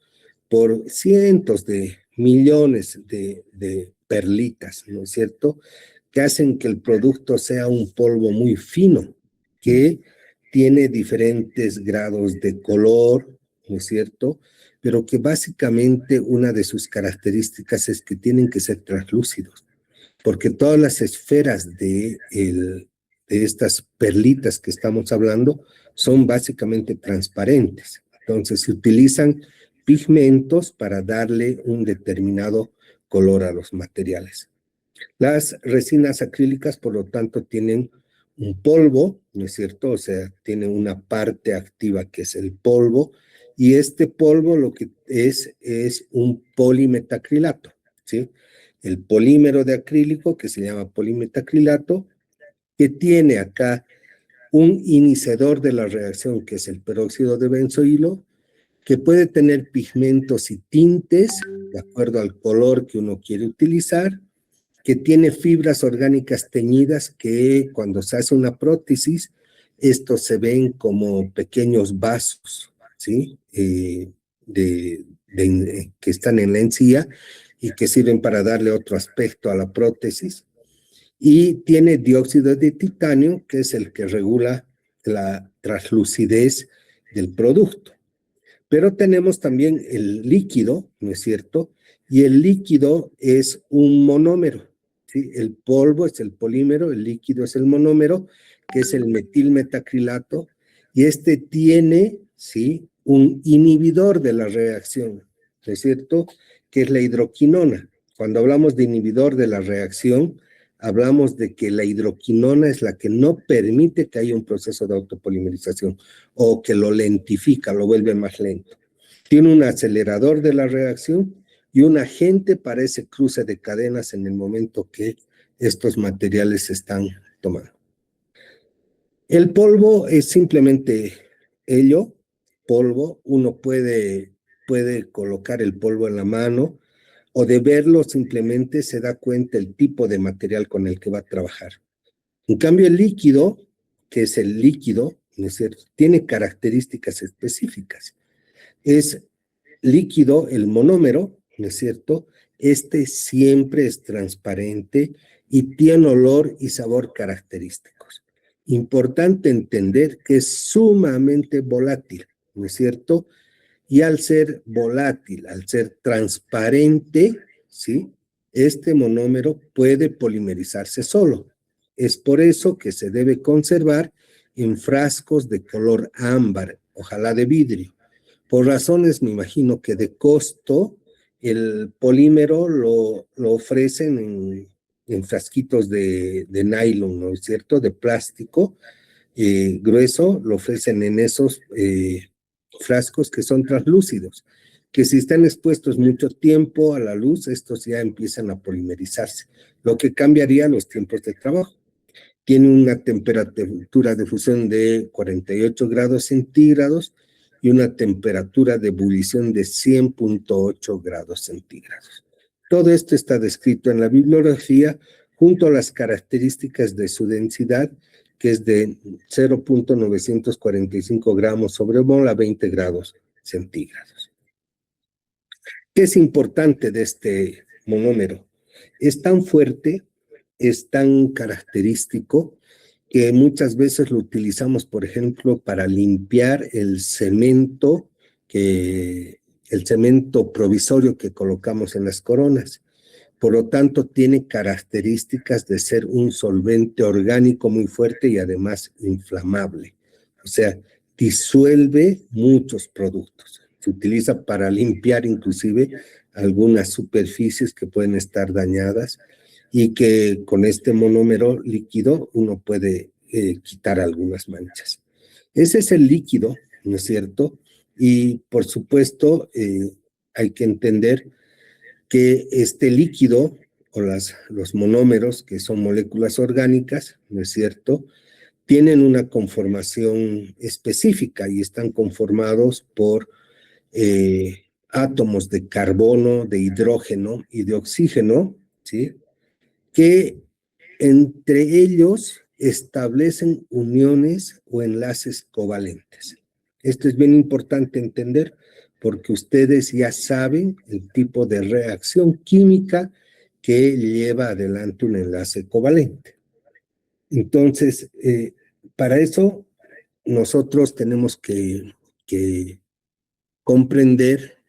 por cientos de millones de perlitas, ¿no es cierto?, que hacen que el producto sea un polvo muy fino, que tiene diferentes grados de color, ¿no es cierto?, pero que básicamente una de sus características es que tienen que ser translúcidos, porque todas las esferas de estas perlitas que estamos hablando son básicamente transparentes. Entonces se utilizan pigmentos para darle un determinado color a los materiales. Las resinas acrílicas, por lo tanto, tienen un polvo, ¿no es cierto? O sea, tiene una parte activa que es el polvo, y este polvo lo que es un polimetacrilato, ¿sí? El polímero de acrílico, que se llama polimetacrilato, que tiene acá un iniciador de la reacción, que es el peróxido de benzoilo, que puede tener pigmentos y tintes, de acuerdo al color que uno quiere utilizar, que tiene fibras orgánicas teñidas que cuando se hace una prótesis, estos se ven como pequeños vasos, ¿sí? Que están en la encía y que sirven para darle otro aspecto a la prótesis. Y tiene dióxido de titanio, que es el que regula la translucidez del producto. Pero tenemos también el líquido, ¿no es cierto? Y el líquido es un monómero, ¿sí? El polvo es el polímero, el líquido es el monómero, que es el metilmetacrilato, y este tiene, ¿sí?, un inhibidor de la reacción, ¿no es cierto?, que es la hidroquinona. Cuando hablamos de inhibidor de la reacción, hablamos de que la hidroquinona es la que no permite que haya un proceso de autopolimerización o que lo lentifica, lo vuelve más lento. Tiene un acelerador de la reacción y un agente para ese cruce de cadenas en el momento que estos materiales se están tomando. El polvo es simplemente helio, polvo. Uno puede colocar el polvo en la mano o de verlo simplemente se da cuenta el tipo de material con el que va a trabajar. En cambio, el líquido, que es el líquido, ¿no es cierto?, tiene características específicas. Es líquido, el monómero, ¿no es cierto? Este siempre es transparente y tiene olor y sabor característicos. Importante entender que es sumamente volátil, ¿no es cierto? Y al ser volátil, al ser transparente, ¿sí?, este monómero puede polimerizarse solo. Es por eso que se debe conservar en frascos de color ámbar, ojalá de vidrio. Por razones, me imagino que de costo, el polímero lo ofrecen en frasquitos de nylon, ¿no es cierto?, de plástico grueso, lo ofrecen en esos frascos que son translúcidos, que si están expuestos mucho tiempo a la luz, estos ya empiezan a polimerizarse, lo que cambiaría los tiempos de trabajo. Tiene una temperatura de fusión de 48 grados centígrados y una temperatura de ebullición de 100.8 grados centígrados. Todo esto está descrito en la bibliografía junto a las características de su densidad, que es de 0.945 gramos sobre mol a 20 grados centígrados. ¿Qué es importante de este monómero? Es tan fuerte, es tan característico, que muchas veces lo utilizamos, por ejemplo, para limpiar el cemento provisorio que colocamos en las coronas. Por lo tanto, tiene características de ser un solvente orgánico muy fuerte y además inflamable. O sea, disuelve muchos productos. Se utiliza para limpiar inclusive algunas superficies que pueden estar dañadas y que con este monómero líquido uno puede quitar algunas manchas. Ese es el líquido, ¿no es cierto? Y por supuesto hay que entender que este líquido o los monómeros, que son moléculas orgánicas, ¿no es cierto?, tienen una conformación específica y están conformados por átomos de carbono, de hidrógeno y de oxígeno, ¿sí?, que entre ellos establecen uniones o enlaces covalentes. Esto es bien importante entender porque ustedes ya saben el tipo de reacción química que lleva adelante un enlace covalente. Entonces, para eso nosotros tenemos que comprender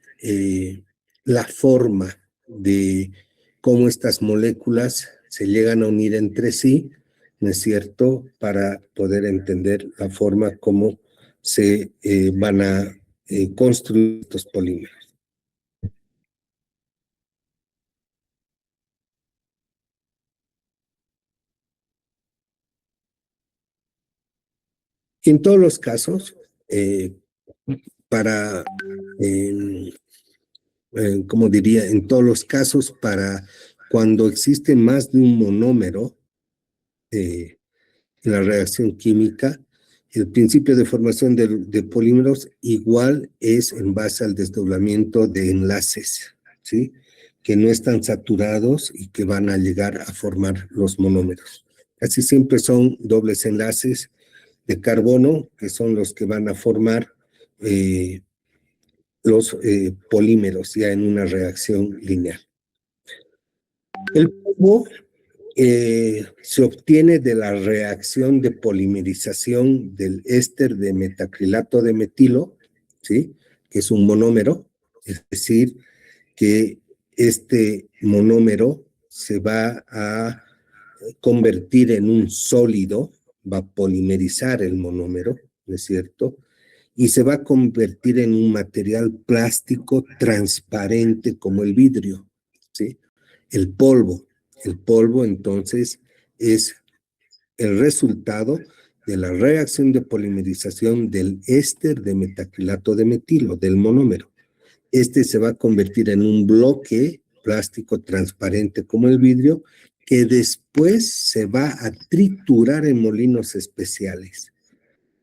la forma de cómo estas moléculas se llegan a unir entre sí, ¿no es cierto?, para poder entender la forma como se van a construir estos polímeros. En todos los casos, como diría, en todos los casos, para cuando existe más de un monómero en la reacción química, el principio de formación de polímeros igual es en base al desdoblamiento de enlaces, ¿sí?, que no están saturados y que van a llegar a formar los monómeros. Casi siempre son dobles enlaces de carbono, que son los que van a formar los polímeros ya en una reacción lineal. El polvo se obtiene de la reacción de polimerización del éster de metacrilato de metilo, ¿sí?, que es un monómero, es decir, que este monómero se va a convertir en un sólido, va a polimerizar el monómero, ¿no es cierto?, y se va a convertir en un material plástico transparente como el vidrio, ¿sí? El polvo entonces es el resultado de la reacción de polimerización del éster de metacrilato de metilo, del monómero. Este se va a convertir en un bloque plástico transparente como el vidrio, que después se va a triturar en molinos especiales.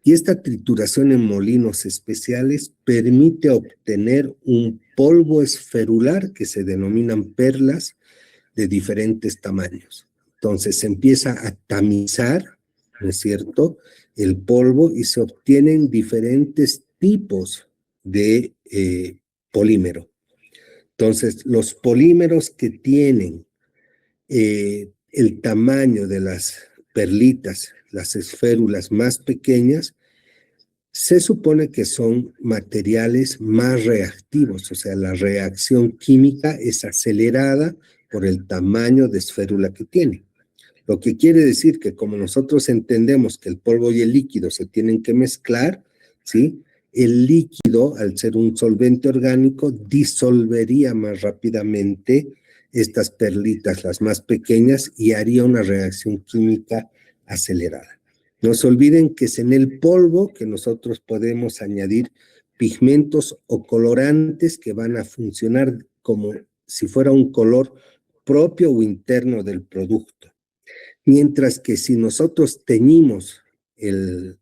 Y esta trituración en molinos especiales permite obtener un polvo esferular que se denominan perlas de diferentes tamaños. Entonces se empieza a tamizar, ¿no es cierto?, el polvo y se obtienen diferentes tipos de polímero. Entonces, los polímeros que tienen el tamaño de las perlitas, las esférulas más pequeñas, se supone que son materiales más reactivos, o sea, la reacción química es acelerada por el tamaño de esférula que tiene. Lo que quiere decir que como nosotros entendemos que el polvo y el líquido se tienen que mezclar, ¿sí?, el líquido, al ser un solvente orgánico, disolvería más rápidamente estas perlitas, las más pequeñas, y haría una reacción química acelerada. No se olviden que es en el polvo que nosotros podemos añadir pigmentos o colorantes que van a funcionar como si fuera un color propio o interno del producto. Mientras que si nosotros teñimos el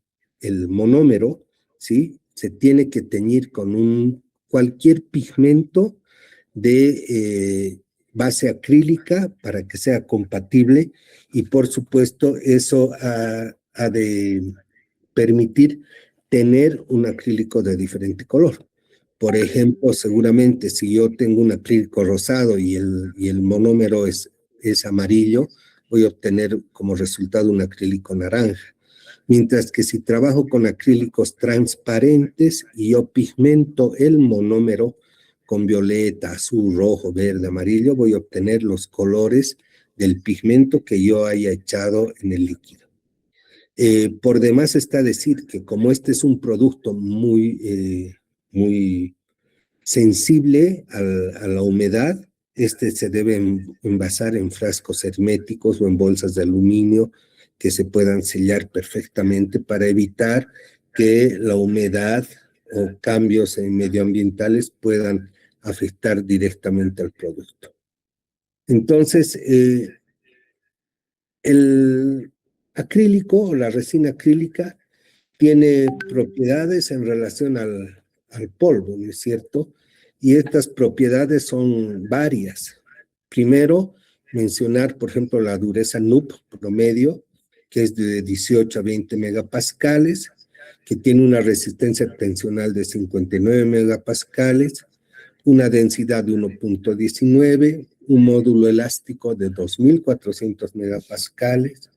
monómero, ¿sí? Se tiene que teñir con cualquier pigmento de base acrílica para que sea compatible, y por supuesto eso ha de permitir tener un acrílico de diferente color. Por ejemplo, seguramente si yo tengo un acrílico rosado y el monómero es amarillo, voy a obtener como resultado un acrílico naranja. Mientras que si trabajo con acrílicos transparentes y yo pigmento el monómero con violeta, azul, rojo, verde, amarillo, voy a obtener los colores del pigmento que yo haya echado en el líquido. Por demás está decir que como este es un producto muy sensible a la humedad, este se debe envasar en frascos herméticos o en bolsas de aluminio que se puedan sellar perfectamente para evitar que la humedad o cambios medioambientales puedan afectar directamente al producto. Entonces, el acrílico o la resina acrílica tiene propiedades en relación al polvo, ¿no es cierto? Y estas propiedades son varias. Primero, mencionar, por ejemplo, la dureza NUP promedio, que es de 18 a 20 megapascales, que tiene una resistencia tensional de 59 megapascales, una densidad de 1.19, un módulo elástico de 2.400 megapascales,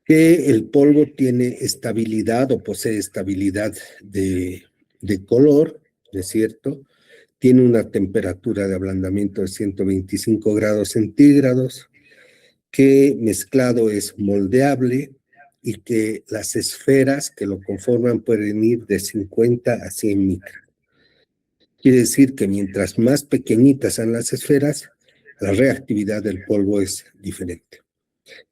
que el polvo tiene estabilidad o posee estabilidad de color, ¿no es cierto? Tiene una temperatura de ablandamiento de 125 grados centígrados, que mezclado es moldeable y que las esferas que lo conforman pueden ir de 50 a 100 micras. Quiere decir que mientras más pequeñitas sean las esferas, la reactividad del polvo es diferente.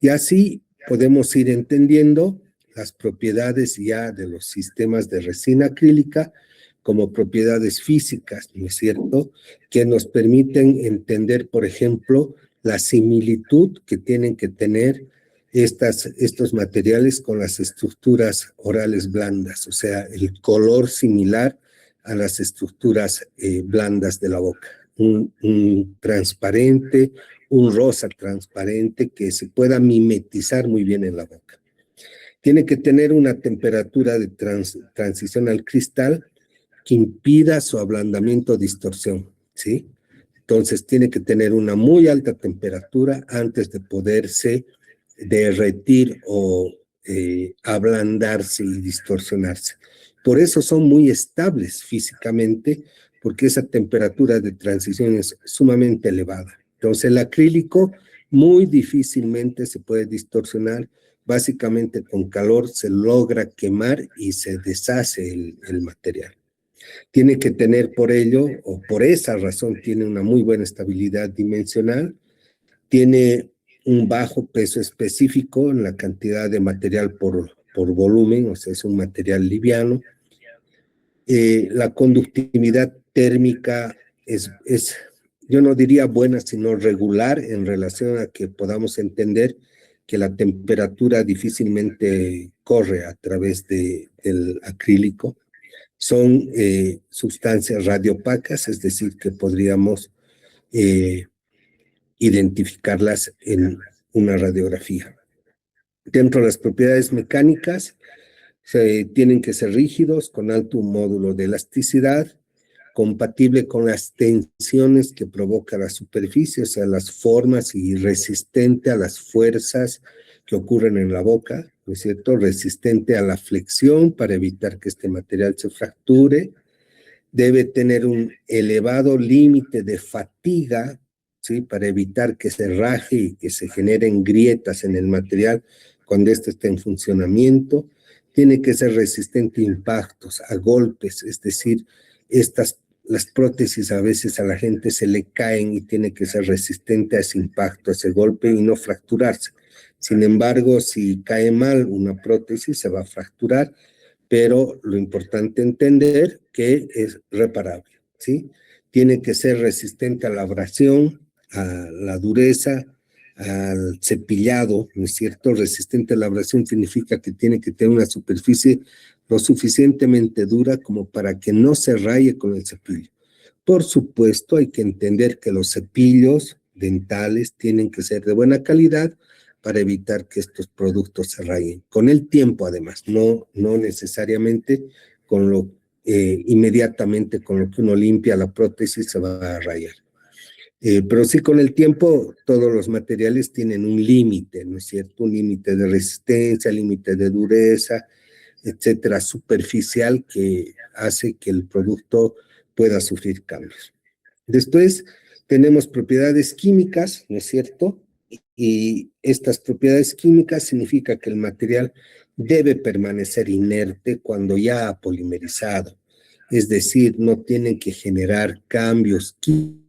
Y así podemos ir entendiendo las propiedades ya de los sistemas de resina acrílica como propiedades físicas, ¿no es cierto?, que nos permiten entender, por ejemplo, la similitud que tienen que tener estos materiales con las estructuras orales blandas, o sea, el color similar a las estructuras blandas de la boca. Un transparente, un rosa transparente que se pueda mimetizar muy bien en la boca. Tiene que tener una temperatura de transición al cristal que impida su ablandamiento o distorsión, ¿sí? Entonces tiene que tener una muy alta temperatura antes de poderse derretir o ablandarse y distorsionarse. Por eso son muy estables físicamente, porque esa temperatura de transición es sumamente elevada. Entonces el acrílico muy difícilmente se puede distorsionar. Básicamente con calor se logra quemar y se deshace el material. Tiene que tener por ello, o por esa razón, tiene una muy buena estabilidad dimensional, tiene un bajo peso específico en la cantidad de material por volumen, o sea, es un material liviano. La conductividad térmica es, yo no diría buena, sino regular en relación a que podamos entender que la temperatura difícilmente corre a través del acrílico. Son sustancias radiopacas, es decir, que podríamos identificarlas en una radiografía. Dentro de las propiedades mecánicas, tienen que ser rígidos, con alto módulo de elasticidad, compatible con las tensiones que provoca la superficie, o sea, las formas, y resistente a las fuerzas que ocurren en la boca, ¿no es cierto? Resistente a la flexión para evitar que este material se fracture. Debe tener un elevado límite de fatiga, ¿sí?, para evitar que se raje y que se generen grietas en el material cuando éste esté en funcionamiento. Tiene que ser resistente a impactos, a golpes, es decir, estas las prótesis a veces a la gente se le caen y tiene que ser resistente a ese impacto, a ese golpe y no fracturarse. Sin embargo, si cae mal una prótesis, se va a fracturar, pero lo importante entender que es reparable, ¿sí? Tiene que ser resistente a la abrasión, a la dureza, al cepillado, ¿no es cierto? Resistente a la abrasión significa que tiene que tener una superficie lo suficientemente dura como para que no se raye con el cepillo. Por supuesto, hay que entender que los cepillos dentales tienen que ser de buena calidad para evitar que estos productos se rayen. Con el tiempo, además, no necesariamente con lo inmediatamente con lo que uno limpia la prótesis se va a rayar. Pero sí con el tiempo todos los materiales tienen un límite, ¿no es cierto? Un límite de resistencia, límite de dureza, etcétera, superficial que hace que el producto pueda sufrir cambios. Después tenemos propiedades químicas, ¿no es cierto? Y estas propiedades químicas significa que el material debe permanecer inerte cuando ya ha polimerizado. Es decir, no tiene que generar cambios químicos